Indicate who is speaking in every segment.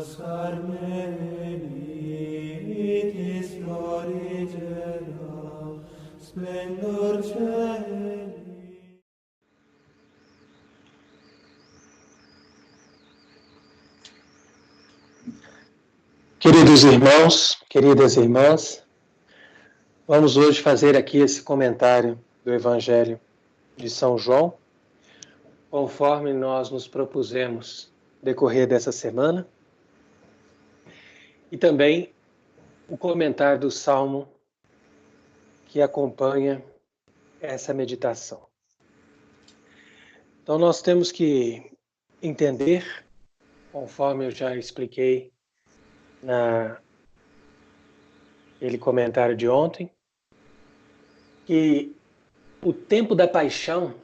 Speaker 1: Carmenitis florigera, splendor celi.
Speaker 2: Queridos irmãos, queridas irmãs, vamos hoje fazer aqui esse comentário do Evangelho de São João, conforme nós nos propusemos decorrer dessa semana, e também o comentário do Salmo que acompanha essa meditação. Então nós temos que entender, conforme eu já expliquei naquele comentário de ontem, que o tempo da paixão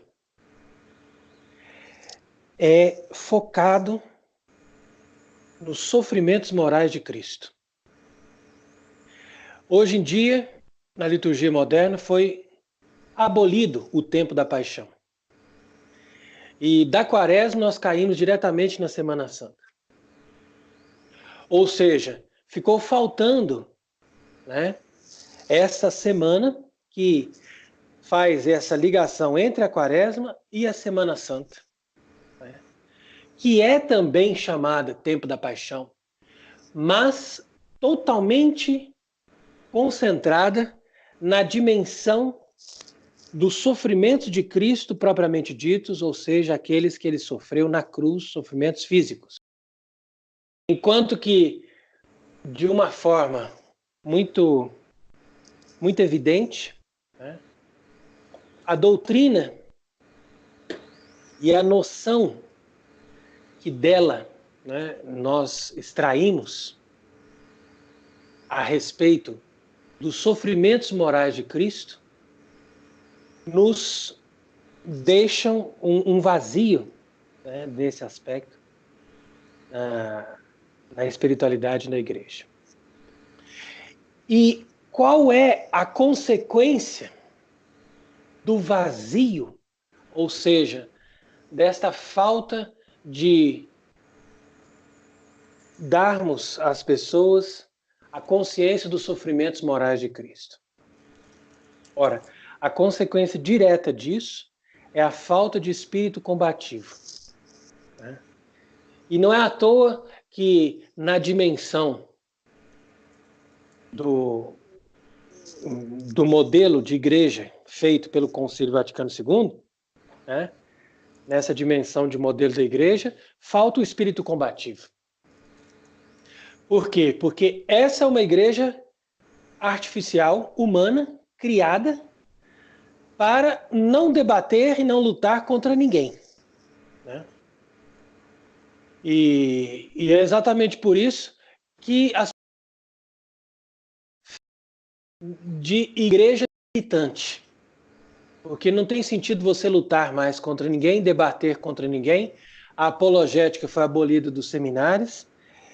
Speaker 2: é focado nos sofrimentos morais de Cristo. Hoje em dia, na liturgia moderna, foi abolido o tempo da paixão. E da Quaresma nós caímos diretamente na Semana Santa. Ou seja, ficou faltando, essa semana que faz essa ligação entre a Quaresma e a Semana Santa, que é também chamada Tempo da Paixão, mas totalmente concentrada na dimensão dos sofrimentos de Cristo propriamente ditos, ou seja, aqueles que ele sofreu na cruz, sofrimentos físicos. Enquanto que, de uma forma muito evidente, a doutrina e a noção que dela nós extraímos a respeito dos sofrimentos morais de Cristo nos deixam um vazio desse aspecto na espiritualidade da igreja. E qual é a consequência do vazio, ou seja, desta falta de darmos às pessoas a consciência dos sofrimentos morais de Cristo? Ora, a consequência direta disso é a falta de espírito combativo. E não é à toa que na dimensão do modelo de igreja feito pelo Concílio Vaticano II, nessa dimensão de modelo da igreja, falta o espírito combativo. Por quê? Porque essa é uma igreja artificial, humana, criada para não debater e não lutar contra ninguém. E é exatamente por isso que as de igreja militante. Porque não tem sentido você lutar mais contra ninguém, debater contra ninguém. A apologética foi abolida dos seminários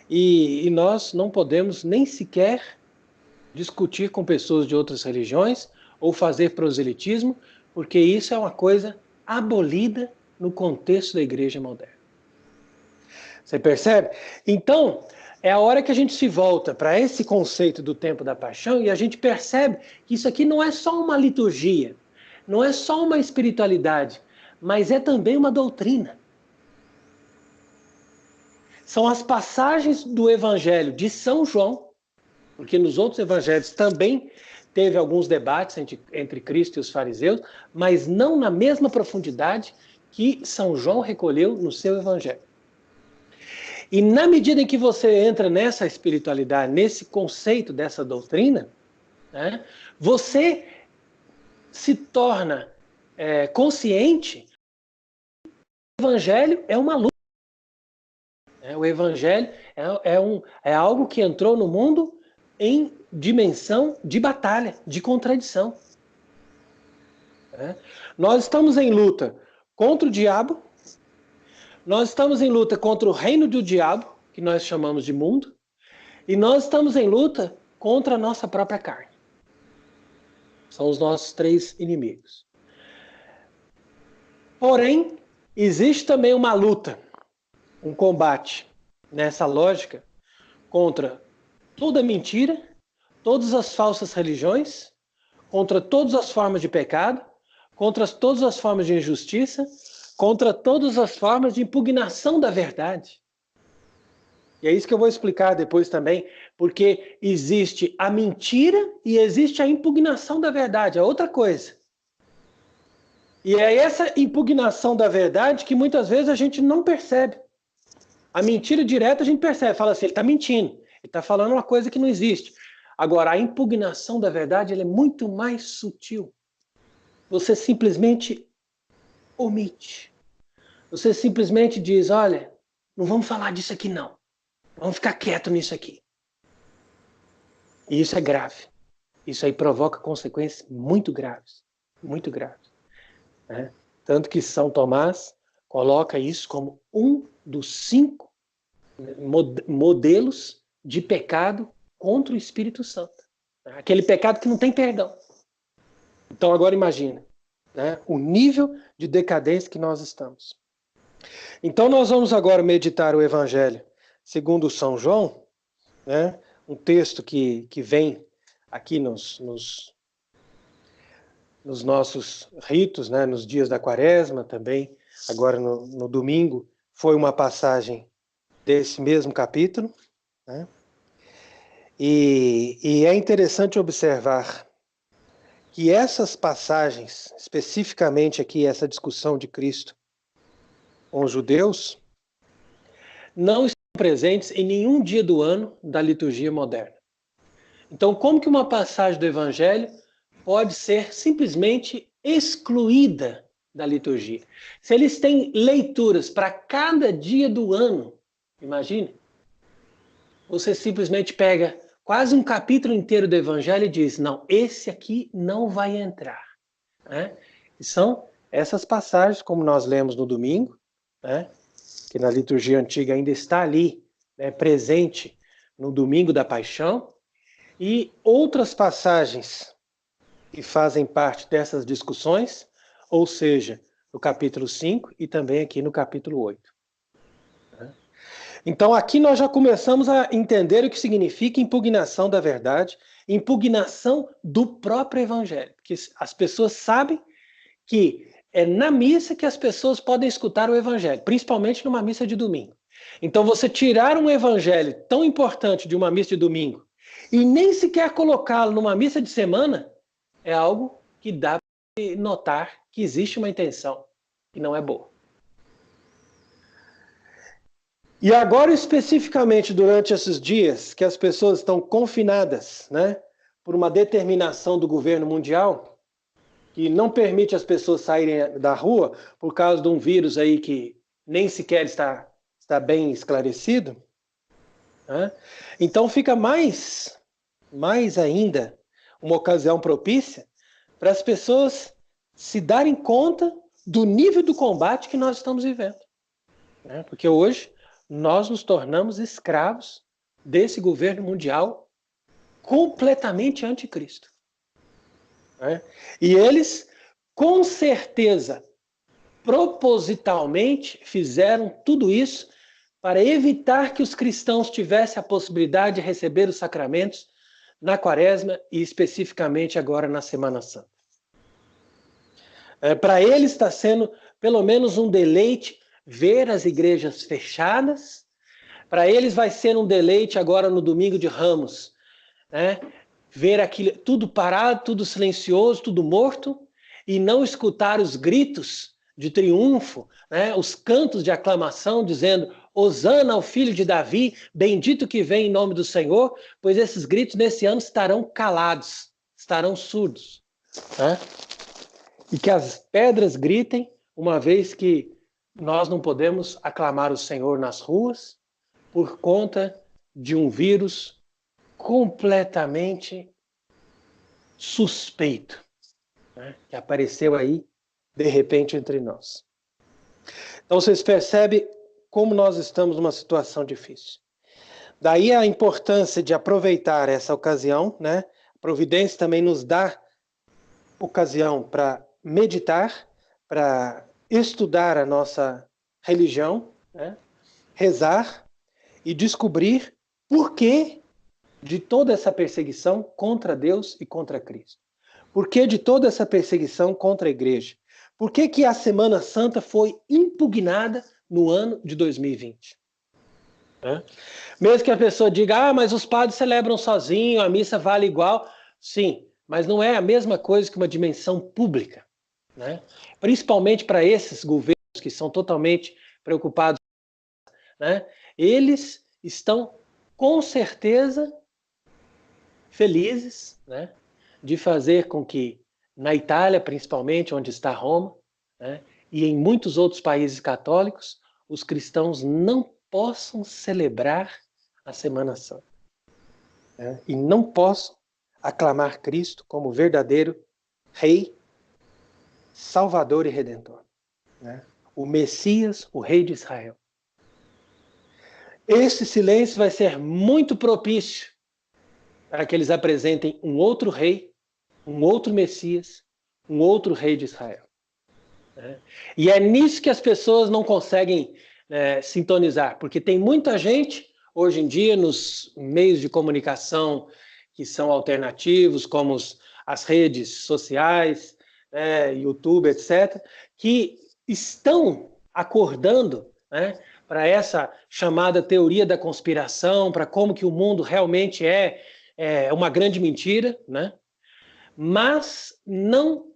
Speaker 2: e nós não podemos nem sequer discutir com pessoas de outras religiões ou fazer proselitismo, porque isso é uma coisa abolida no contexto da igreja moderna. Você percebe? Então, é a hora que a gente se volta para esse conceito do tempo da paixão e a gente percebe que isso aqui não é só uma liturgia, não é só uma espiritualidade, mas é também uma doutrina. São as passagens do Evangelho de São João, porque nos outros evangelhos também teve alguns debates entre Cristo e os fariseus, mas não na mesma profundidade que São João recolheu no seu evangelho. E na medida em que você entra nessa espiritualidade, nesse conceito dessa doutrina, você se torna consciente que o evangelho é uma luta. O evangelho é algo que entrou no mundo em dimensão de batalha, de contradição. Nós estamos em luta contra o diabo, nós estamos em luta contra o reino do diabo, que nós chamamos de mundo, e nós estamos em luta contra a nossa própria carne. São os nossos três inimigos. Porém, existe também uma luta, um combate, nessa lógica, contra toda mentira, todas as falsas religiões, contra todas as formas de pecado, contra todas as formas de injustiça, contra todas as formas de impugnação da verdade. E é isso que eu vou explicar depois também, porque existe a mentira e existe a impugnação da verdade, é outra coisa. E é essa impugnação da verdade que muitas vezes a gente não percebe. A mentira direta a gente percebe, fala assim, ele está mentindo, ele está falando uma coisa que não existe. Agora, a impugnação da verdade ela é muito mais sutil. Você simplesmente omite. Você simplesmente diz, olha, não vamos falar disso aqui não. Vamos ficar quieto nisso aqui. E isso é grave. Isso aí provoca consequências muito graves. Muito graves. Né? Tanto que São Tomás coloca isso como um dos 5 modelos de pecado contra o Espírito Santo. Aquele pecado que não tem perdão. Então agora imagina, né, o nível de decadência que nós estamos. Então nós vamos agora meditar o Evangelho segundo São João, né, um texto que vem aqui nos nossos ritos, né, nos dias da Quaresma também, agora no domingo, foi uma passagem desse mesmo capítulo, né? E é interessante observar que essas passagens, especificamente aqui essa discussão de Cristo com os judeus, não estão presentes em nenhum dia do ano da liturgia moderna. Então, como que uma passagem do Evangelho pode ser simplesmente excluída da liturgia? Se eles têm leituras para cada dia do ano, imagine, você simplesmente pega quase um capítulo inteiro do Evangelho e diz, não, esse aqui não vai entrar. Né? E são essas passagens, como nós lemos no domingo, né? Que na liturgia antiga ainda está ali, né, presente no domingo da Paixão, e outras passagens que fazem parte dessas discussões, ou seja, no capítulo 5 e também aqui no capítulo 8. Então aqui nós já começamos a entender o que significa impugnação da verdade, impugnação do próprio Evangelho, porque as pessoas sabem que é na missa que as pessoas podem escutar o Evangelho, principalmente numa missa de domingo. Então você tirar um Evangelho tão importante de uma missa de domingo e nem sequer colocá-lo numa missa de semana é algo que dá para notar que existe uma intenção que não é boa. E agora, especificamente durante esses dias que as pessoas estão confinadas, né, por uma determinação do governo mundial, que não permite as pessoas saírem da rua por causa de um vírus aí que nem sequer está bem esclarecido, né? Então fica mais ainda uma ocasião propícia para as pessoas se darem conta do nível do combate que nós estamos vivendo. Né? Porque hoje nós nos tornamos escravos desse governo mundial completamente anticristo. Né? E eles, com certeza, propositalmente fizeram tudo isso para evitar que os cristãos tivessem a possibilidade de receber os sacramentos na Quaresma e especificamente agora na Semana Santa. Para eles está sendo pelo menos um deleite ver as igrejas fechadas. Para eles vai ser um deleite agora no domingo de Ramos, né? Ver aquilo tudo parado, tudo silencioso, tudo morto, e não escutar os gritos de triunfo, né? Os cantos de aclamação dizendo Hosana ao filho de Davi, bendito que vem em nome do Senhor, pois esses gritos nesse ano estarão calados, estarão surdos. Né? E que as pedras gritem, uma vez que nós não podemos aclamar o Senhor nas ruas por conta de um vírus completamente suspeito, né, que apareceu aí de repente entre nós. Então vocês percebem como nós estamos numa situação difícil. Daí a importância de aproveitar essa ocasião, né? A providência também nos dá ocasião para meditar, para estudar a nossa religião, né? Rezar e descobrir Por que de toda essa perseguição contra Deus e contra Cristo? Por que de toda essa perseguição contra a igreja? Por que que a Semana Santa foi impugnada no ano de 2020? Mesmo que a pessoa diga, mas os padres celebram sozinho, a missa vale igual. Sim, mas não é a mesma coisa que uma dimensão pública, né? Principalmente para esses governos que são totalmente preocupados, né? Eles estão com certeza felizes, né, de fazer com que na Itália, principalmente, onde está Roma, né, e em muitos outros países católicos, os cristãos não possam celebrar a Semana Santa, né, e não possam aclamar Cristo como verdadeiro Rei, Salvador e Redentor, né, o Messias, o Rei de Israel. Esse silêncio vai ser muito propício para que eles apresentem um outro rei, um outro Messias, um outro rei de Israel. E é nisso que as pessoas não conseguem sintonizar, porque tem muita gente, hoje em dia, nos meios de comunicação que são alternativos, como as redes sociais, YouTube, etc., que estão acordando, né, para essa chamada teoria da conspiração, para como que o mundo realmente é uma grande mentira, né? Mas não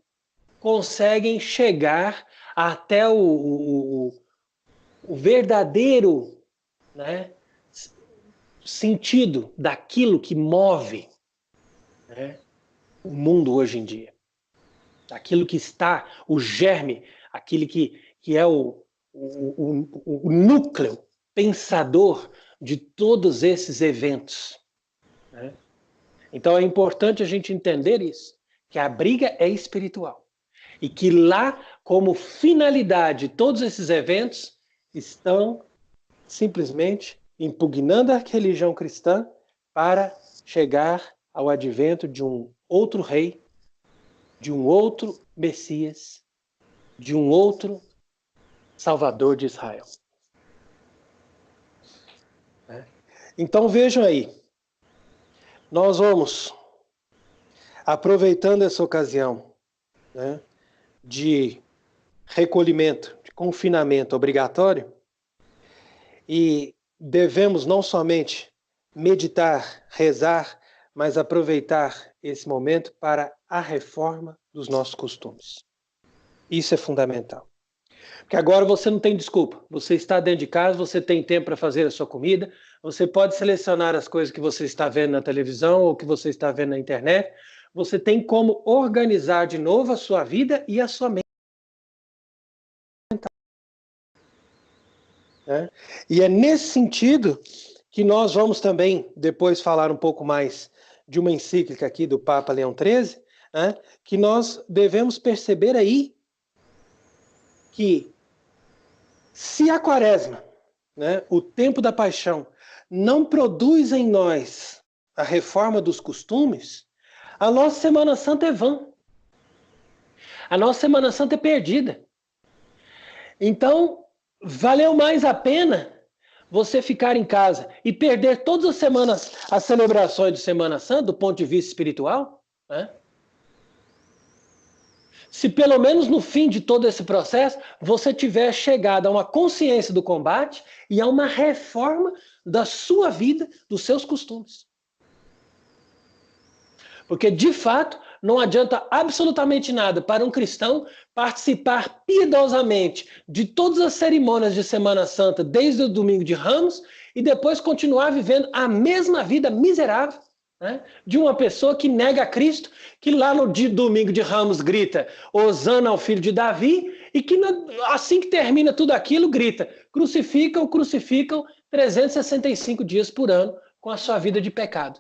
Speaker 2: conseguem chegar até o verdadeiro, né, sentido daquilo que move, né, o mundo hoje em dia. Aquilo que está, o germe, aquilo que é o núcleo pensador de todos esses eventos, né? Então é importante a gente entender isso, que a briga é espiritual. E que lá, como finalidade, todos esses eventos estão simplesmente impugnando a religião cristã para chegar ao advento de um outro rei, de um outro Messias, de um outro Salvador de Israel. Então vejam aí, nós vamos, aproveitando essa ocasião, né, de recolhimento, de confinamento obrigatório, e devemos não somente meditar, rezar, mas aproveitar esse momento para a reforma dos nossos costumes. Isso é fundamental. Porque agora você não tem desculpa. Você está dentro de casa, você tem tempo para fazer a sua comida, você pode selecionar as coisas que você está vendo na televisão ou que você está vendo na internet. Você tem como organizar de novo a sua vida e a sua mente. E é nesse sentido que nós vamos também depois falar um pouco mais de uma encíclica aqui do Papa Leão XIII, que nós devemos perceber aí que se a quaresma, o tempo da paixão, não produz em nós a reforma dos costumes, a nossa Semana Santa é vã. A nossa Semana Santa é perdida. Então, valeu mais a pena você ficar em casa e perder todas as semanas as celebrações de Semana Santa do ponto de vista espiritual, né? Se pelo menos no fim de todo esse processo você tiver chegado a uma consciência do combate e a uma reforma da sua vida, dos seus costumes. Porque, de fato, não adianta absolutamente nada para um cristão participar piedosamente de todas as cerimônias de Semana Santa, desde o domingo de Ramos, e depois continuar vivendo a mesma vida miserável, né, de uma pessoa que nega a Cristo, que lá no domingo de Ramos grita Hosana ao filho de Davi, e que assim que termina tudo aquilo grita crucificam 365 dias por ano com a sua vida de pecado.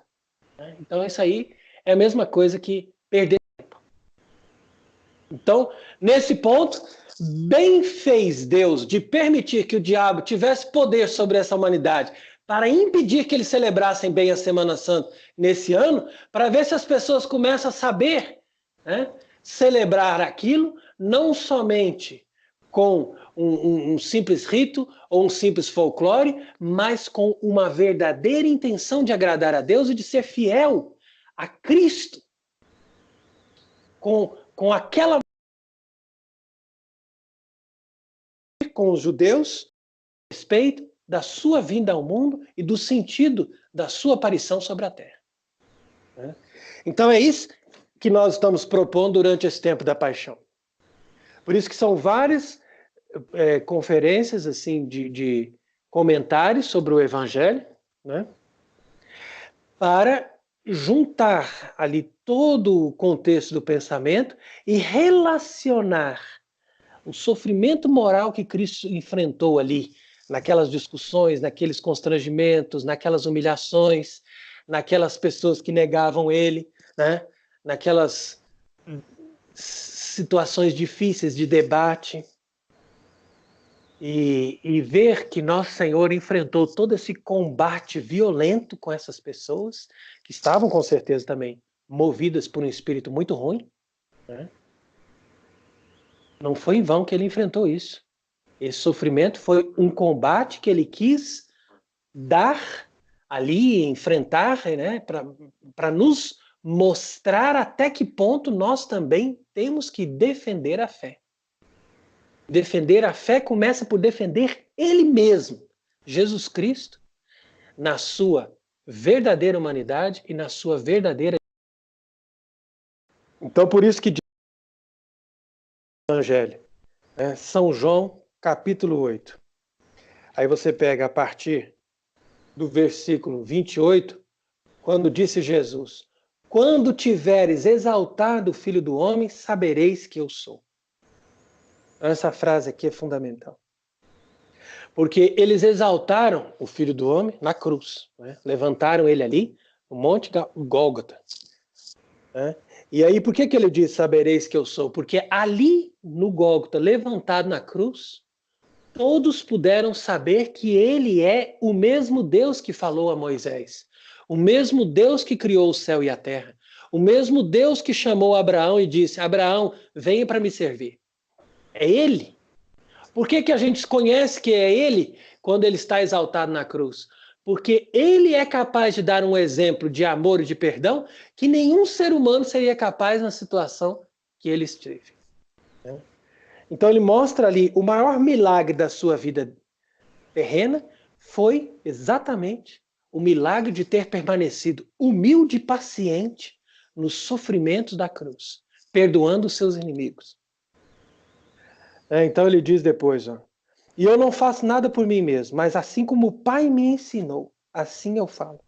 Speaker 2: Então isso aí é a mesma coisa que perder tempo. Então, nesse ponto, bem fez Deus de permitir que o diabo tivesse poder sobre essa humanidade para impedir que eles celebrassem bem a Semana Santa nesse ano, para ver se as pessoas começam a saber, né, celebrar aquilo, não somente com um simples rito ou um simples folclore, mas com uma verdadeira intenção de agradar a Deus e de ser fiel a Cristo, com aquela com os judeus, a respeito da sua vinda ao mundo e do sentido da sua aparição sobre a terra. Então é isso que nós estamos propondo durante esse tempo da paixão. Por isso que são várias conferências assim de comentários sobre o Evangelho, né? Para juntar ali todo o contexto do pensamento e relacionar o sofrimento moral que Cristo enfrentou ali, naquelas discussões, naqueles constrangimentos, naquelas humilhações, naquelas pessoas que negavam ele, né? Naquelas situações difíceis de debate. E ver que Nosso Senhor enfrentou todo esse combate violento com essas pessoas, que estavam com certeza também movidas por um espírito muito ruim, né? Não foi em vão que ele enfrentou isso. Esse sofrimento foi um combate que ele quis dar ali, enfrentar, né, para nos mostrar até que ponto nós também temos que defender a fé. Defender a fé começa por defender ele mesmo, Jesus Cristo, na sua verdadeira humanidade e na sua verdadeira... Então, por isso que diz o Evangelho, né? São João, capítulo 8. Aí você pega a partir do versículo 28, quando disse Jesus: quando tiveres exaltado o Filho do Homem, sabereis que eu sou. Essa frase aqui é fundamental. Porque eles exaltaram o Filho do Homem na cruz, né? Levantaram ele ali, no Monte Gólgota, né? E aí, por que ele diz, sabereis que eu sou? Porque ali, no Gólgota, levantado na cruz, todos puderam saber que ele é o mesmo Deus que falou a Moisés, o mesmo Deus que criou o céu e a terra, o mesmo Deus que chamou Abraão e disse, Abraão, venha para me servir. É ele. Por que a gente conhece que é ele quando ele está exaltado na cruz? Porque ele é capaz de dar um exemplo de amor e de perdão que nenhum ser humano seria capaz na situação que ele esteve. Então ele mostra ali o maior milagre da sua vida terrena foi exatamente o milagre de ter permanecido humilde e paciente nos sofrimentos da cruz, perdoando os seus inimigos. Então ele diz depois, ó, e eu não faço nada por mim mesmo, mas assim como o Pai me ensinou, assim eu falo.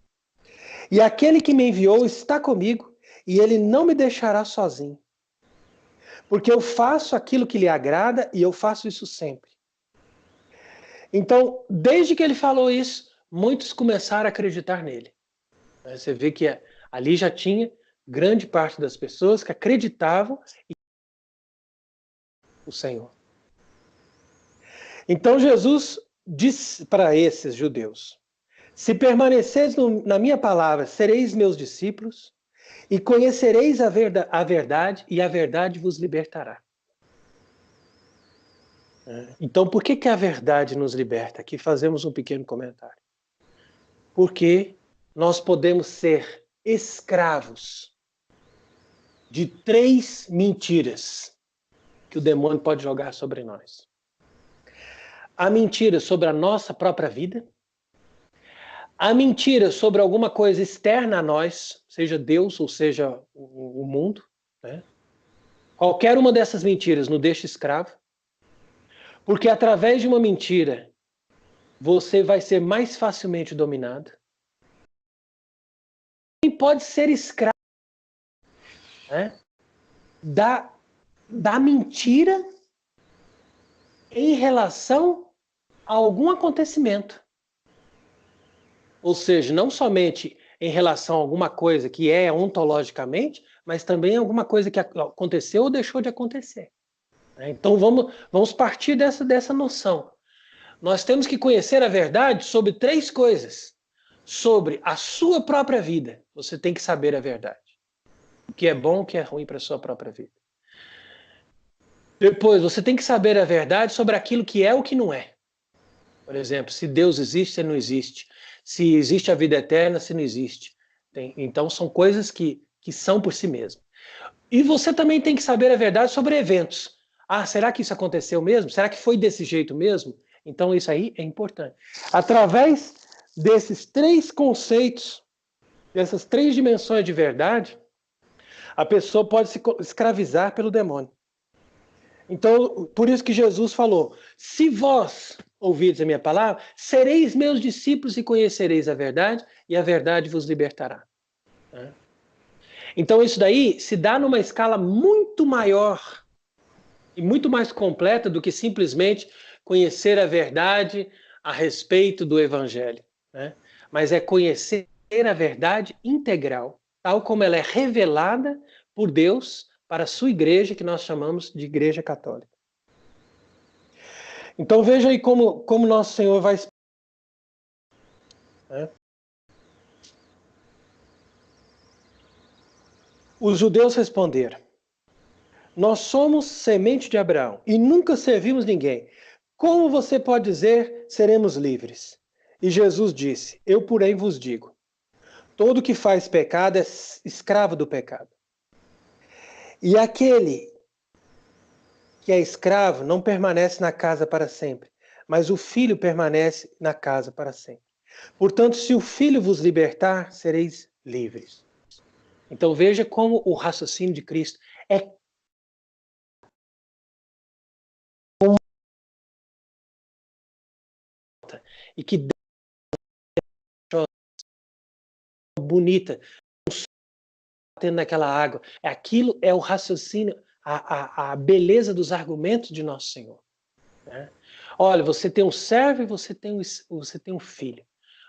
Speaker 2: E aquele que me enviou está comigo, e ele não me deixará sozinho. Porque eu faço aquilo que lhe agrada, e eu faço isso sempre. Então, desde que ele falou isso, muitos começaram a acreditar nele. Você vê que ali já tinha grande parte das pessoas que acreditavam em o Senhor. Então Jesus disse para esses judeus, se permaneceis na minha palavra, sereis meus discípulos e conhecereis a verdade e a verdade vos libertará. Então, por que a verdade nos liberta? Aqui fazemos um pequeno comentário. Porque nós podemos ser escravos de 3 mentiras que o demônio pode jogar sobre nós. A mentira sobre a nossa própria vida, a mentira sobre alguma coisa externa a nós, seja Deus ou seja o mundo, né? Qualquer uma dessas mentiras nos deixa escravo, porque através de uma mentira você vai ser mais facilmente dominado. E pode ser escravo, né, da mentira em relação a algum acontecimento. Ou seja, não somente em relação a alguma coisa que é ontologicamente, mas também alguma coisa que aconteceu ou deixou de acontecer. Então vamos partir dessa noção. Nós temos que conhecer a verdade sobre 3 coisas. Sobre a sua própria vida, você tem que saber a verdade. O que é bom, o que é ruim para a sua própria vida. Depois, você tem que saber a verdade sobre aquilo que é o que não é. Por exemplo, se Deus existe, se não existe. Se existe a vida eterna, se não existe. Então, são coisas que são por si mesmas. E você também tem que saber a verdade sobre eventos. Ah, será que isso aconteceu mesmo? Será que foi desse jeito mesmo? Então, isso aí é importante. Através desses três conceitos, dessas três dimensões de verdade, a pessoa pode se escravizar pelo demônio. Então, por isso que Jesus falou: se vós ouvirdes a minha palavra, sereis meus discípulos e conhecereis a verdade, e a verdade vos libertará. Então, isso daí se dá numa escala muito maior e muito mais completa do que simplesmente conhecer a verdade a respeito do Evangelho, né? Mas é conhecer a verdade integral, tal como ela é revelada por Deus para a sua igreja, que nós chamamos de Igreja Católica. Então veja aí como nosso Senhor vai... né? Os judeus responderam: nós somos semente de Abraão e nunca servimos ninguém. Como você pode dizer, seremos livres? E Jesus disse: eu, porém, vos digo, todo que faz pecado é escravo do pecado. E aquele que é escravo não permanece na casa para sempre, mas o filho permanece na casa para sempre. Portanto, se o filho vos libertar, sereis livres. Então veja como o raciocínio de Cristo é e que bonita, tendo naquela água. Aquilo é o raciocínio, a beleza dos argumentos de Nosso Senhor. Né? Olha, você tem um servo e você tem um filho.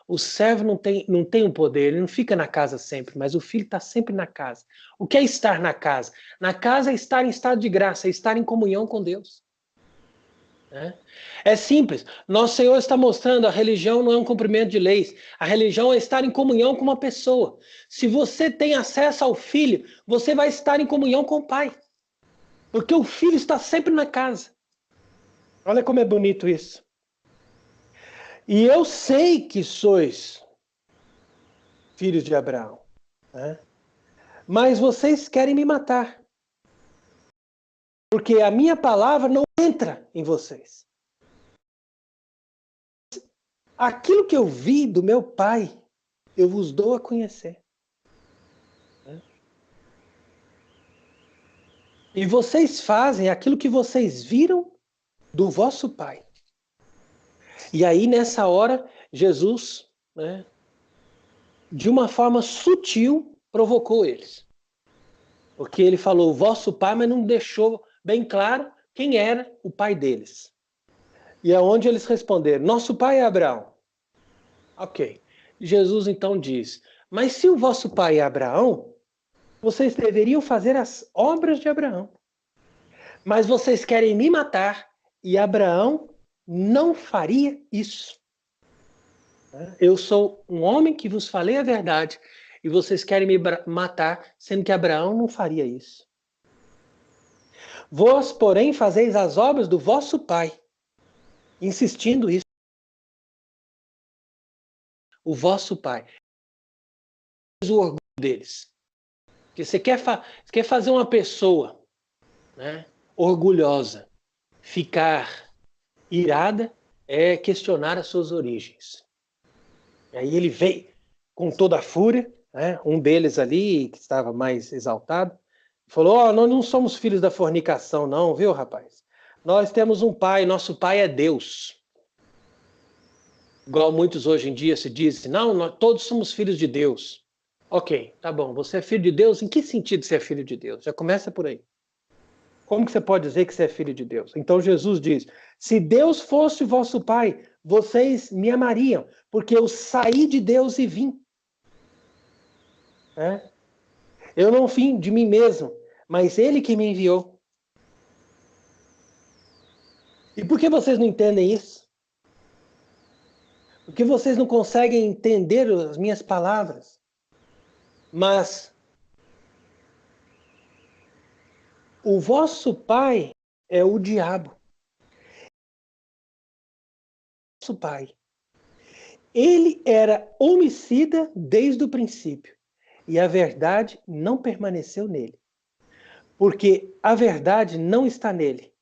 Speaker 2: O servo não tem um poder, ele não fica na casa sempre, mas o filho está sempre na casa. O que é estar na casa? Na casa é estar em estado de graça, é estar em comunhão com Deus. Né? É simples. Nosso Senhor está mostrando a religião não é um cumprimento de leis. A religião é estar em comunhão com uma pessoa. Se você tem acesso ao filho, você vai estar em comunhão com o pai. Porque o filho está sempre na casa. Olha como é bonito isso. E eu sei que sois filhos de Abraão, né? Mas vocês querem me matar. Porque a minha palavra não entra em vocês. Aquilo que eu vi do meu pai, eu vos dou a conhecer. E vocês fazem aquilo que vocês viram do vosso pai. E aí, nessa hora, Jesus, né, de uma forma sutil, provocou eles. Porque ele falou vosso pai, mas não deixou bem claro quem era o pai deles. E é onde eles responderam: nosso pai é Abraão. Ok. Jesus então diz: mas se o vosso pai é Abraão, vocês deveriam fazer as obras de Abraão. Mas vocês querem me matar e Abraão não faria isso. Eu sou um homem que vos falei a verdade e vocês querem me matar, sendo que Abraão não faria isso. Vós, porém, fazeis as obras do vosso pai, insistindo isso. O vosso pai. O orgulho deles. Porque você quer fazer uma pessoa, né, orgulhosa ficar irada, é questionar as suas origens. E aí ele veio com toda a fúria, né? Um deles ali, que estava mais exaltado, falou: oh, nós não somos filhos da fornicação não, viu, rapaz? Nós temos um pai, nosso pai é Deus. Igual muitos hoje em dia se dizem: não, nós todos somos filhos de Deus. Ok, tá bom, você é filho de Deus? Em que sentido você é filho de Deus? Já começa por aí. Como que você pode dizer que você é filho de Deus? Então Jesus diz: se Deus fosse o vosso pai, vocês me amariam, porque eu saí de Deus e vim. Eu não vim de mim mesmo, mas Ele que me enviou. E por que vocês não entendem isso? Porque vocês não conseguem entender as minhas palavras. Mas o vosso pai é o diabo, nosso pai. Ele era homicida desde o princípio, e a verdade não permaneceu nele. Porque a verdade não está nele.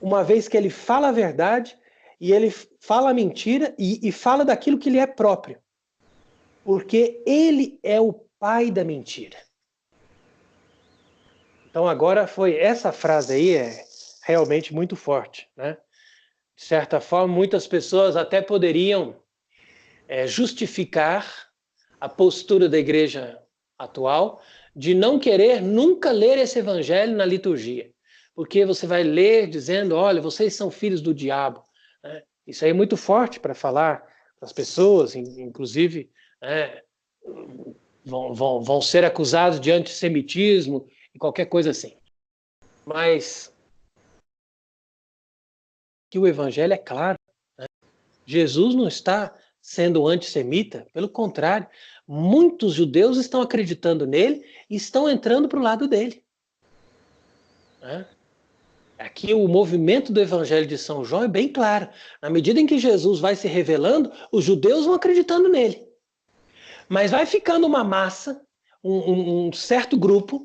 Speaker 2: Uma vez que ele fala a verdade, e ele fala a mentira, e fala daquilo que lhe é próprio. Porque ele é o pai da mentira. Então agora essa frase aí é realmente muito forte, né? De certa forma, muitas pessoas até poderiam justificar a postura da igreja atual de não querer nunca ler esse evangelho na liturgia. Porque você vai ler dizendo, olha, vocês são filhos do diabo. Né? Isso aí é muito forte para falar para as pessoas, inclusive vão ser acusados de antissemitismo e qualquer coisa assim. Mas que o evangelho é claro. Né? Jesus não está sendo antissemita, pelo contrário, muitos judeus estão acreditando nele e estão entrando para o lado dele. Né? Aqui o movimento do Evangelho de São João é bem claro. Na medida em que Jesus vai se revelando, os judeus vão acreditando nele. Mas vai ficando uma massa, um certo grupo,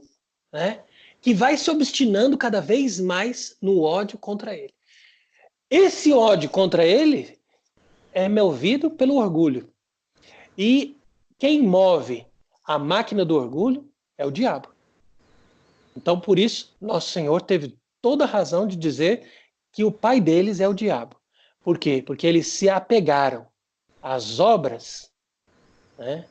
Speaker 2: né, que vai se obstinando cada vez mais no ódio contra ele. Esse ódio contra ele é movido pelo orgulho. E quem move a máquina do orgulho é o diabo. Então, por isso, nosso Senhor teve toda a razão de dizer que o pai deles é o diabo. Por quê? Porque eles se apegaram às obras, né,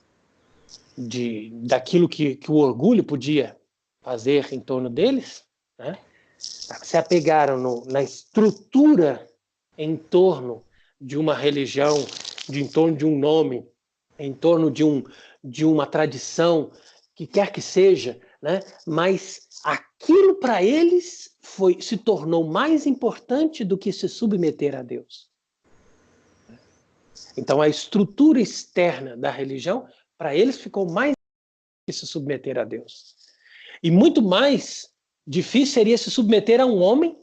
Speaker 2: daquilo que o orgulho podia fazer em torno deles, né, se apegaram na estrutura em torno de uma religião, em torno de um nome, em torno de uma tradição, que quer que seja, né? Mas aquilo para eles se tornou mais importante do que se submeter a Deus. Então a estrutura externa da religião, para eles ficou mais do que se submeter a Deus. E muito mais difícil seria se submeter a um homem,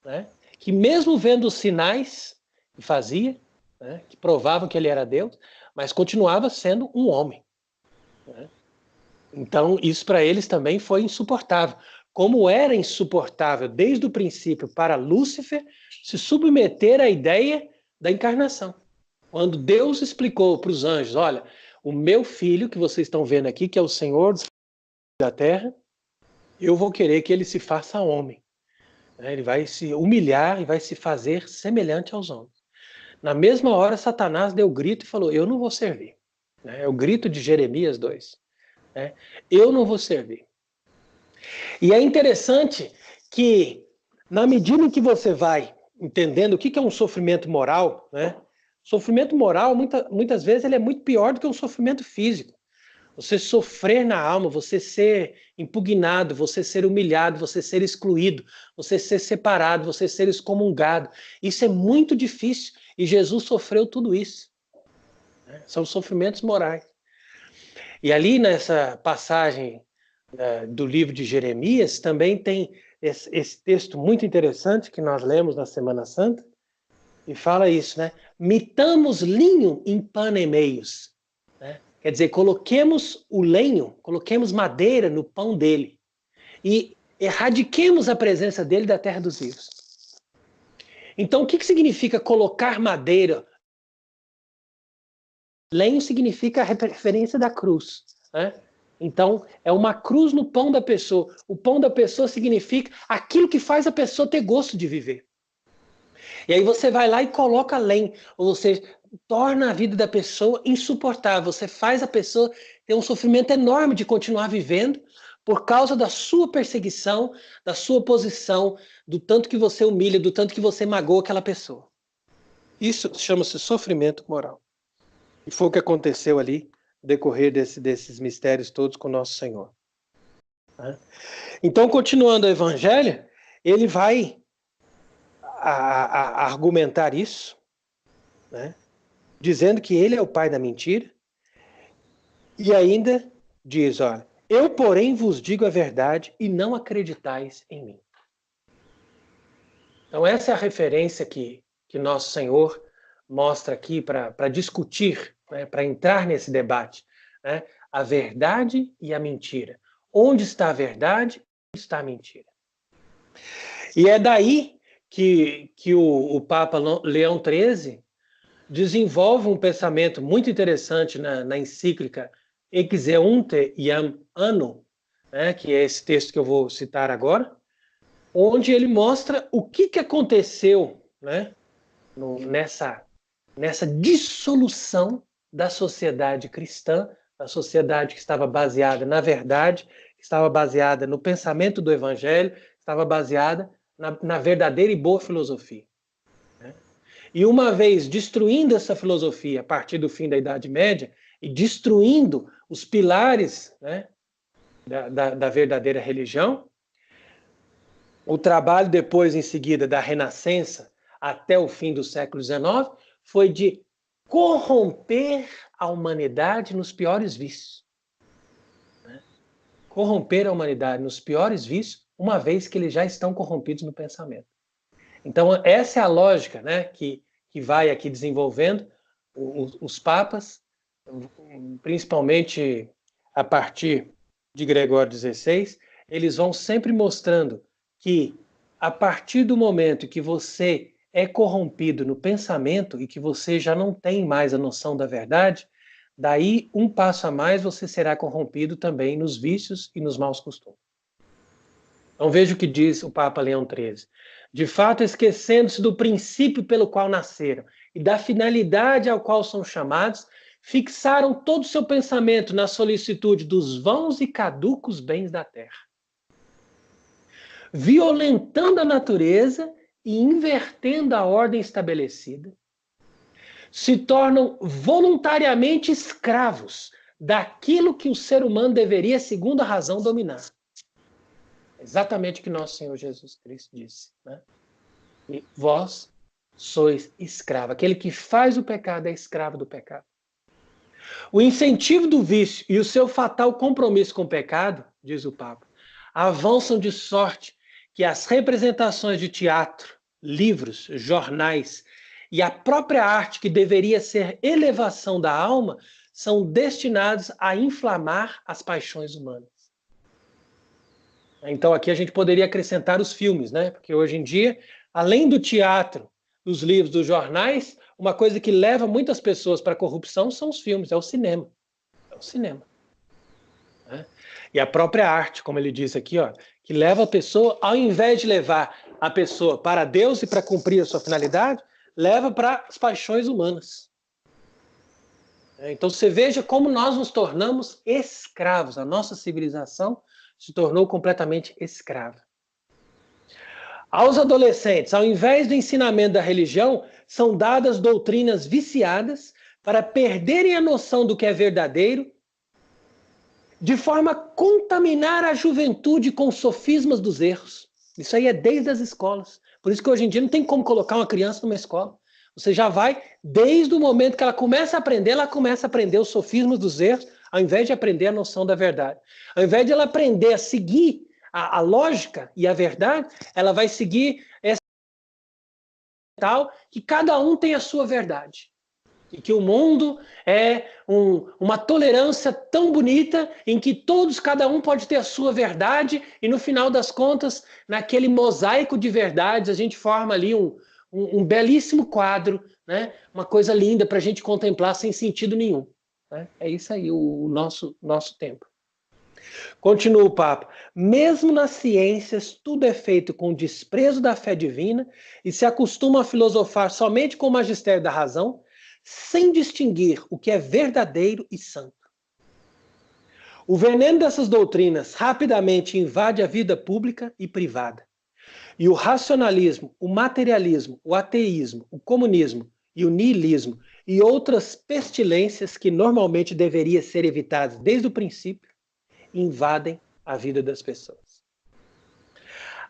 Speaker 2: né, que mesmo vendo os sinais que fazia, né, que provavam que ele era Deus, mas continuava sendo um homem. Né? Então, isso para eles também foi insuportável. Como era insuportável desde o princípio para Lúcifer se submeter à ideia da encarnação. Quando Deus explicou para os anjos, olha, o meu filho que vocês estão vendo aqui, que é o Senhor da terra, eu vou querer que ele se faça homem. Ele vai se humilhar e vai se fazer semelhante aos homens. Na mesma hora, Satanás deu grito e falou, eu não vou servir. É o grito de Jeremias 2. Eu não vou servir. E é interessante que, na medida em que você vai entendendo o que é um sofrimento moral, né? Sofrimento moral, muitas vezes, ele é muito pior do que um sofrimento físico. Você sofrer na alma, você ser impugnado, você ser humilhado, você ser excluído, você ser separado, você ser excomungado. Isso é muito difícil e Jesus sofreu tudo isso. São sofrimentos morais. E ali nessa passagem do livro de Jeremias também tem esse texto muito interessante que nós lemos na Semana Santa e fala isso, né? Mitamos linho em panemeios. Né? Quer dizer, coloquemos o lenho, coloquemos madeira no pão dele e erradiquemos a presença dele da terra dos vivos. Então, o que significa colocar madeira? Lenho significa a referência da cruz. Né? Então, é uma cruz no pão da pessoa. O pão da pessoa significa aquilo que faz a pessoa ter gosto de viver. E aí você vai lá e coloca lenho, ou seja, torna a vida da pessoa insuportável. Você faz a pessoa ter um sofrimento enorme de continuar vivendo por causa da sua perseguição, da sua oposição, do tanto que você humilha, do tanto que você magoa aquela pessoa. Isso chama-se sofrimento moral. E foi o que aconteceu ali no decorrer desses mistérios todos com Nosso Senhor. Então, continuando o Evangelho, ele vai a argumentar isso, né? Dizendo que ele é o pai da mentira, e ainda diz, olha, eu porém vos digo a verdade e não acreditais em mim. Então, essa é a referência que nosso Senhor mostra aqui para discutir, né, para entrar nesse debate, né, a verdade e a mentira. Onde está a verdade? Onde está a mentira? E é daí que o Papa Leão XIII desenvolve um pensamento muito interessante na encíclica Exeunte Iam Anno, né, que é esse texto que eu vou citar agora, onde ele mostra o que aconteceu, né, nessa dissolução da sociedade cristã, da sociedade que estava baseada na verdade, que estava baseada no pensamento do Evangelho, estava baseada na verdadeira e boa filosofia. Né? E uma vez destruindo essa filosofia a partir do fim da Idade Média e destruindo os pilares, né, da verdadeira religião, o trabalho depois, em seguida, da Renascença até o fim do século XIX foi de corromper a humanidade nos piores vícios. Né? Corromper a humanidade nos piores vícios, uma vez que eles já estão corrompidos no pensamento. Então, essa é a lógica, né, que vai aqui desenvolvendo os papas, principalmente a partir de Gregório XVI, eles vão sempre mostrando que a partir do momento que você é corrompido no pensamento e que você já não tem mais a noção da verdade, daí um passo a mais você será corrompido também nos vícios e nos maus costumes. Então veja o que diz o Papa Leão XIII. De fato, esquecendo-se do princípio pelo qual nasceram e da finalidade ao qual são chamados, fixaram todo o seu pensamento na solicitude dos vãos e caducos bens da terra, violentando a natureza e invertendo a ordem estabelecida, se tornam voluntariamente escravos daquilo que o ser humano deveria, segundo a razão, dominar. Exatamente o que nosso Senhor Jesus Cristo disse. Né? E vós sois escravo. Aquele que faz o pecado é escravo do pecado. O incentivo do vício e o seu fatal compromisso com o pecado, diz o Papa, avançam de sorte que as representações de teatro, livros, jornais e a própria arte, que deveria ser elevação da alma, são destinados a inflamar as paixões humanas. Então aqui a gente poderia acrescentar os filmes, né? Porque hoje em dia, além do teatro, dos livros, dos jornais, uma coisa que leva muitas pessoas para a corrupção são os filmes, é o cinema. É o cinema. Né? E a própria arte, como ele diz aqui, ó, que leva a pessoa, ao invés de levar a pessoa para Deus e para cumprir a sua finalidade, leva para as paixões humanas. Então você veja como nós nos tornamos escravos. A nossa civilização se tornou completamente escrava. Aos adolescentes, ao invés do ensinamento da religião, são dadas doutrinas viciadas para perderem a noção do que é verdadeiro, de forma a contaminar a juventude com sofismas dos erros. Isso aí é desde as escolas. Por isso que hoje em dia não tem como colocar uma criança numa escola. Você já vai, desde o momento que ela começa a aprender, ela começa a aprender os sofismas dos erros, ao invés de aprender a noção da verdade. Ao invés de ela aprender a seguir a lógica e a verdade, ela vai seguir essa tal que cada um tem a sua verdade. E que o mundo é uma tolerância tão bonita em que todos, cada um pode ter a sua verdade e no final das contas, naquele mosaico de verdades, a gente forma ali um belíssimo quadro, né? Uma coisa linda para a gente contemplar sem sentido nenhum. Né? É isso aí, o nosso tempo. Continua o Papa. Mesmo nas ciências, tudo é feito com desprezo da fé divina e se acostuma a filosofar somente com o magistério da razão, sem distinguir o que é verdadeiro e santo. O veneno dessas doutrinas rapidamente invade a vida pública e privada. E o racionalismo, o materialismo, o ateísmo, o comunismo e o niilismo e outras pestilências que normalmente deveriam ser evitadas desde o princípio, invadem a vida das pessoas.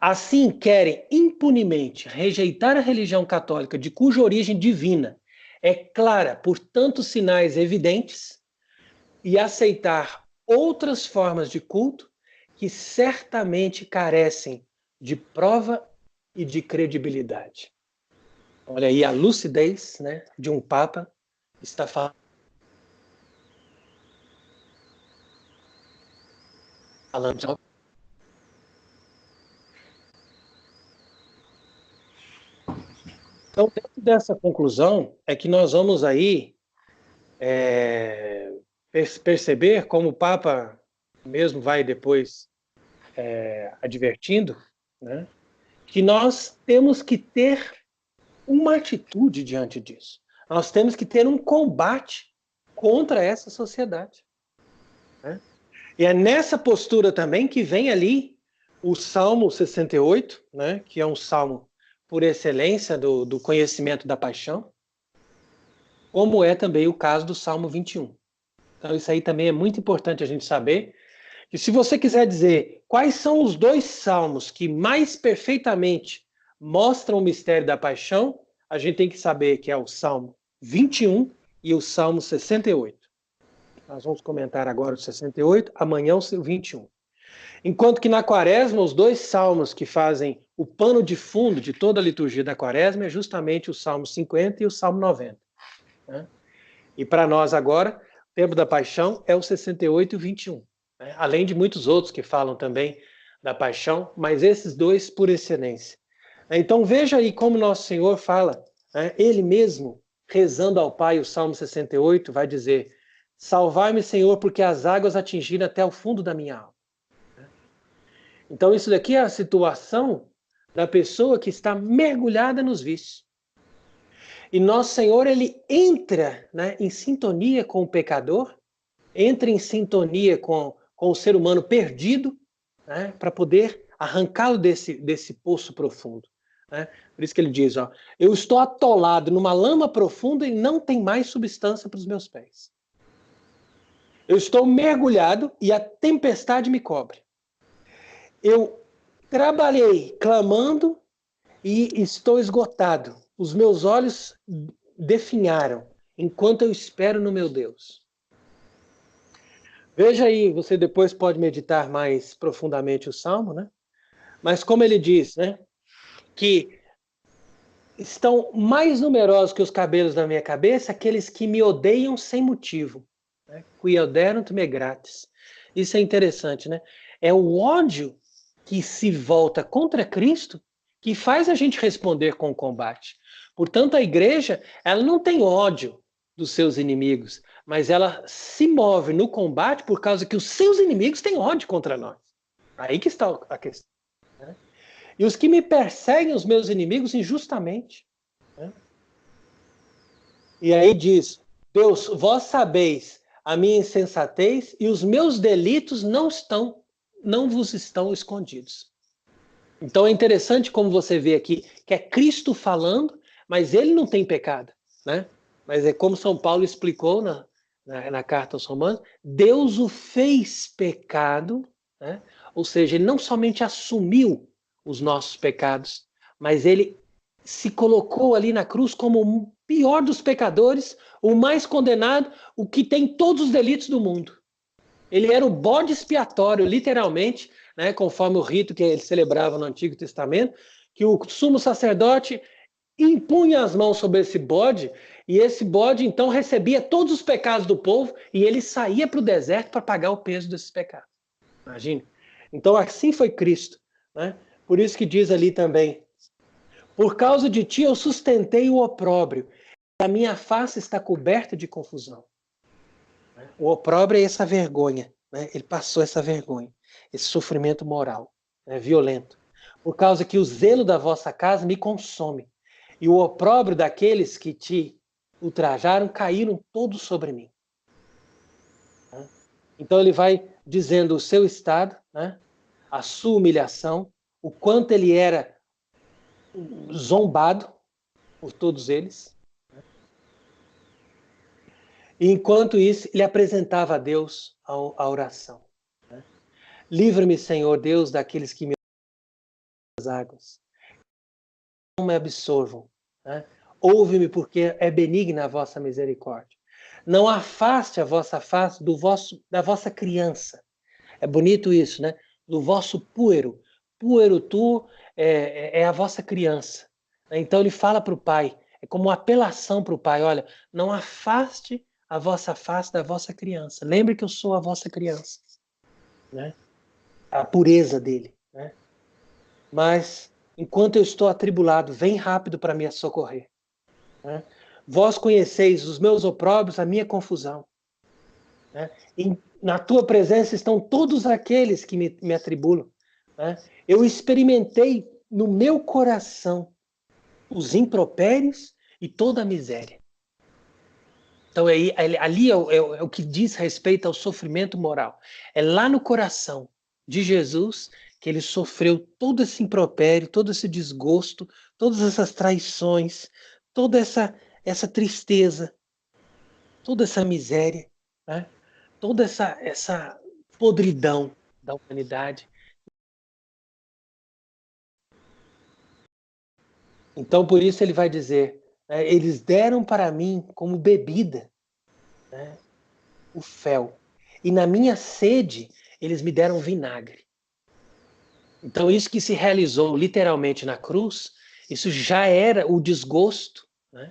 Speaker 2: Assim, querem impunemente rejeitar a religião católica, de cuja origem divina é clara por tantos sinais evidentes, e aceitar outras formas de culto que certamente carecem de prova e de credibilidade. Olha aí a lucidez, né, de um Papa que está falando. Então, dentro dessa conclusão, é que nós vamos aí perceber, como o Papa mesmo vai depois advertindo, né, que nós temos que ter uma atitude diante disso. Nós temos que ter um combate contra essa sociedade, né? E é nessa postura também que vem ali o Salmo 68, né, que é um salmo por excelência do conhecimento da paixão, como é também o caso do Salmo 21. Então isso aí também é muito importante a gente saber. E se você quiser dizer quais são os dois salmos que mais perfeitamente mostram o mistério da paixão, a gente tem que saber que é o Salmo 21 e o Salmo 68. Nós vamos comentar agora o 68, amanhã o 21. Enquanto que na Quaresma, os dois salmos que fazem o pano de fundo de toda a liturgia da Quaresma é justamente o Salmo 50 e o Salmo 90. Né? E para nós agora, o tempo da paixão é o 68 e o 21. Né? Além de muitos outros que falam também da paixão, mas esses dois por excelência. Então veja aí como Nosso Senhor fala, né? Ele mesmo, rezando ao Pai, o Salmo 68, vai dizer: salvai-me, Senhor, porque as águas atingiram até o fundo da minha alma. Então isso daqui é a situação da pessoa que está mergulhada nos vícios. E Nosso Senhor, ele entra, né, em sintonia com o pecador, entra em sintonia com o ser humano perdido, né, para poder arrancá-lo desse poço profundo. Né? Por isso que ele diz, ó, eu estou atolado numa lama profunda e não tem mais substância para os meus pés. Eu estou mergulhado e a tempestade me cobre. Eu trabalhei clamando e estou esgotado. Os meus olhos definharam enquanto eu espero no meu Deus. Veja aí, você depois pode meditar mais profundamente o Salmo, né? Mas como ele diz, né? Que estão mais numerosos que os cabelos da minha cabeça aqueles que me odeiam sem motivo. Né? Qui oderunt me gratis. Isso é interessante, né? É o ódio que se volta contra Cristo que faz a gente responder com o combate. Portanto, a igreja, ela não tem ódio dos seus inimigos, mas ela se move no combate por causa que os seus inimigos têm ódio contra nós. Aí que está a questão. Né? E os que me perseguem, os meus inimigos, injustamente. Né? E aí diz, Deus, vós sabeis a minha insensatez e os meus delitos não vos estão escondidos. Então é interessante como você vê aqui que é Cristo falando, mas ele não tem pecado, né? Mas é como São Paulo explicou na carta aos Romanos, Deus o fez pecado, né? Ou seja, ele não somente assumiu os nossos pecados, mas ele se colocou ali na cruz como o pior dos pecadores, o mais condenado, o que tem todos os delitos do mundo. Ele era o bode expiatório, literalmente, né, conforme o rito que ele celebrava no Antigo Testamento, que o sumo sacerdote impunha as mãos sobre esse bode, e esse bode então recebia todos os pecados do povo, e ele saía para o deserto para pagar o peso desses pecados. Imagine. Então assim foi Cristo. Né? Por isso que diz ali também, por causa de ti eu sustentei o opróbrio, e a minha face está coberta de confusão. O opróbrio é essa vergonha, né? Ele passou essa vergonha, esse sofrimento moral, né? Violento, por causa que o zelo da vossa casa me consome, e o opróbrio daqueles que te ultrajaram caíram todos sobre mim. Né? Então ele vai dizendo o seu estado, né? A sua humilhação, o quanto ele era zombado por todos eles. E enquanto isso, ele apresentava a Deus a oração. Né? Livra-me, Senhor Deus, daqueles que me as águas. Não me absorvam. Né? Ouve-me, porque é benigna a vossa misericórdia. Não afaste a vossa face da vossa criança. É bonito isso, né? Do vosso puero. Puero tu é a vossa criança. Então ele fala para o pai, é como uma apelação para o pai, olha, não afaste a vossa face da vossa criança. Lembre que eu sou a vossa criança. Né? A pureza dele. Né? Mas, enquanto eu estou atribulado, vem rápido para me socorrer. Né? Vós conheceis os meus opróbrios, a minha confusão. Né? E na tua presença estão todos aqueles que me atribulam. Né? Eu experimentei no meu coração os impropérios e toda a miséria. Então, ali é o que diz respeito ao sofrimento moral. É lá no coração de Jesus que ele sofreu todo esse impropério, todo esse desgosto, todas essas traições, toda essa tristeza, toda essa miséria, né? Toda essa podridão da humanidade. Então, por isso ele vai dizer, né, eles deram para mim como bebida, né, o fel, e na minha sede eles me deram vinagre. Então, isso que se realizou literalmente na cruz, isso já era o desgosto, né?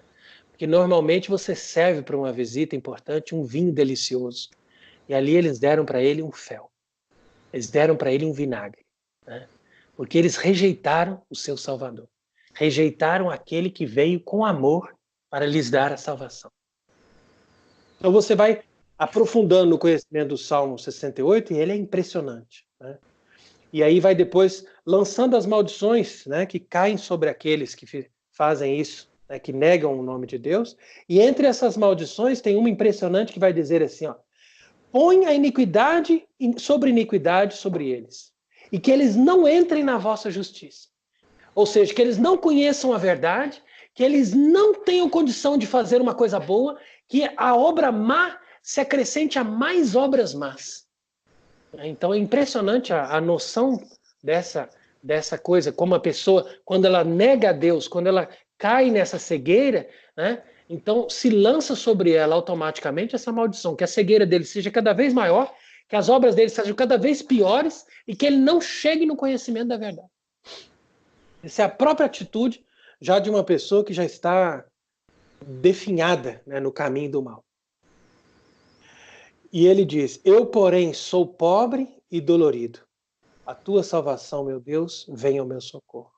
Speaker 2: Porque normalmente você serve para uma visita importante um vinho delicioso. E ali eles deram para ele um fel. Eles deram para ele um vinagre. Né? Porque eles rejeitaram o seu Salvador. Rejeitaram aquele que veio com amor para lhes dar a salvação. Então você vai aprofundando no conhecimento do Salmo 68 e ele é impressionante. Né? E aí vai depois lançando as maldições, né, que caem sobre aqueles que fazem isso, né, que negam o nome de Deus. E entre essas maldições tem uma impressionante que vai dizer assim, ó, põe a iniquidade sobre eles, e que eles não entrem na vossa justiça. Ou seja, que eles não conheçam a verdade, que eles não tenham condição de fazer uma coisa boa, que a obra má se acrescente a mais obras más. Então é impressionante a noção dessa coisa, como a pessoa, quando ela nega a Deus, quando ela cai nessa cegueira, né? Então se lança sobre ela automaticamente essa maldição, que a cegueira dele seja cada vez maior, que as obras dele sejam cada vez piores e que ele não chegue no conhecimento da verdade. Essa é a própria atitude já de uma pessoa que já está definhada, né, no caminho do mal. E ele diz, eu, porém, sou pobre e dolorido. A tua salvação, meu Deus, venha ao meu socorro.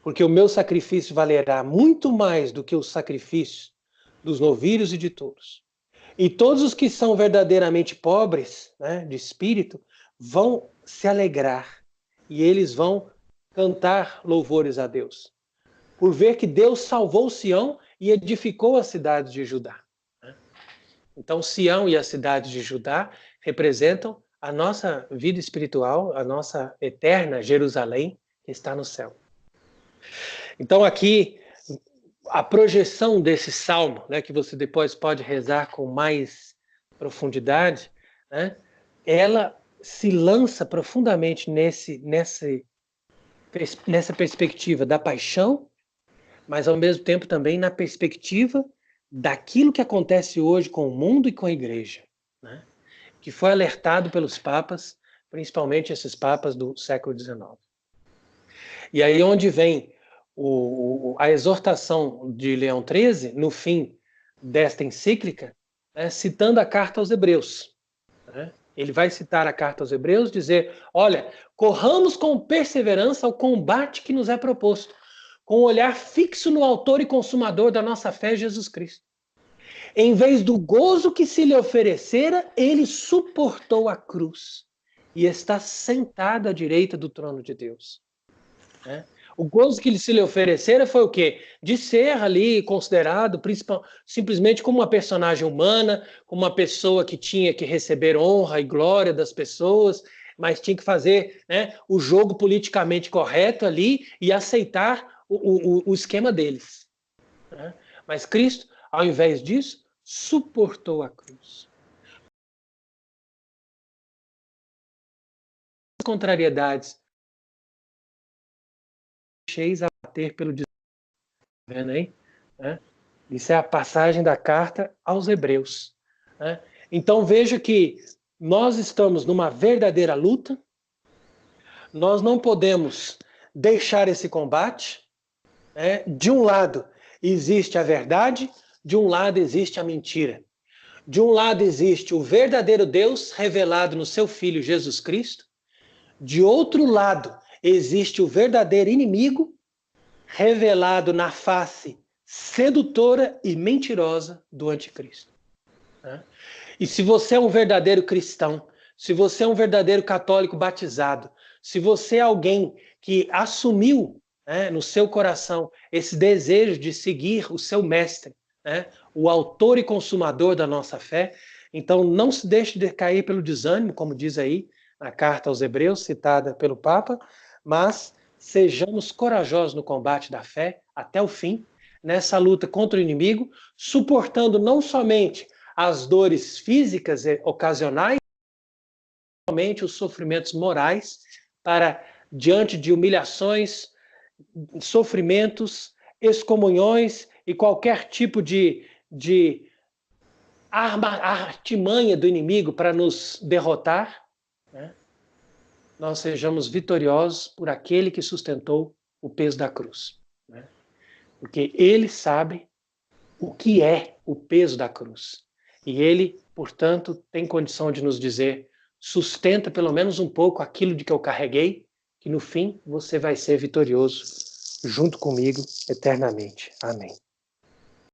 Speaker 2: Porque o meu sacrifício valerá muito mais do que o sacrifício dos novilhos e de touros. E todos os que são verdadeiramente pobres, né, de espírito, vão se alegrar. E eles vão cantar louvores a Deus. Por ver que Deus salvou Sião e edificou as cidades de Judá. Então, Sião e as cidades de Judá representam a nossa vida espiritual, a nossa eterna Jerusalém, que está no céu. Então, aqui, a projeção desse salmo, né, que você depois pode rezar com mais profundidade, né, ela se lança profundamente nessa perspectiva da paixão, mas, ao mesmo tempo, também na perspectiva daquilo que acontece hoje com o mundo e com a igreja, né? Que foi alertado pelos papas, principalmente esses papas do século XIX. E aí onde vem a exortação de Leão XIII, no fim desta encíclica, né, citando a carta aos Hebreus. Né? Ele vai citar a carta aos Hebreus, dizer, olha, corramos com perseverança o combate que nos é proposto, com o olhar fixo no autor e consumador da nossa fé, Jesus Cristo. Em vez do gozo que se lhe oferecera, ele suportou a cruz e está sentado à direita do trono de Deus. O gozo que se lhe oferecera foi o quê? De ser ali considerado simplesmente como uma personagem humana, como uma pessoa que tinha que receber honra e glória das pessoas, mas tinha que fazer, né, o jogo politicamente correto ali e aceitar o esquema deles. Né? Mas Cristo, ao invés disso, suportou a cruz. As contrariedades cheios a bater pelo vendo aí? Né? Isso é a passagem da carta aos Hebreus. Né? Então veja que nós estamos numa verdadeira luta, nós não podemos deixar esse combate. De um lado existe a verdade, de um lado existe a mentira. De um lado existe o verdadeiro Deus revelado no seu Filho Jesus Cristo. De outro lado existe o verdadeiro inimigo revelado na face sedutora e mentirosa do anticristo. E se você é um verdadeiro cristão, se você é um verdadeiro católico batizado, se você é alguém que assumiu no seu coração esse desejo de seguir o seu mestre, o autor e consumador da nossa fé, então não se deixe de cair pelo desânimo, como diz aí na carta aos Hebreus, citada pelo Papa, mas sejamos corajosos no combate da fé até o fim, nessa luta contra o inimigo, suportando não somente as dores físicas ocasionais, somente os sofrimentos morais, para, diante de humilhações, sofrimentos, excomunhões e qualquer tipo de artimanha do inimigo para nos derrotar, nós sejamos vitoriosos por aquele que sustentou o peso da cruz. Porque ele sabe o que é o peso da cruz. E ele, portanto, tem condição de nos dizer: sustenta pelo menos um pouco aquilo de que eu carreguei, que no fim você vai ser vitorioso junto comigo eternamente. Amém.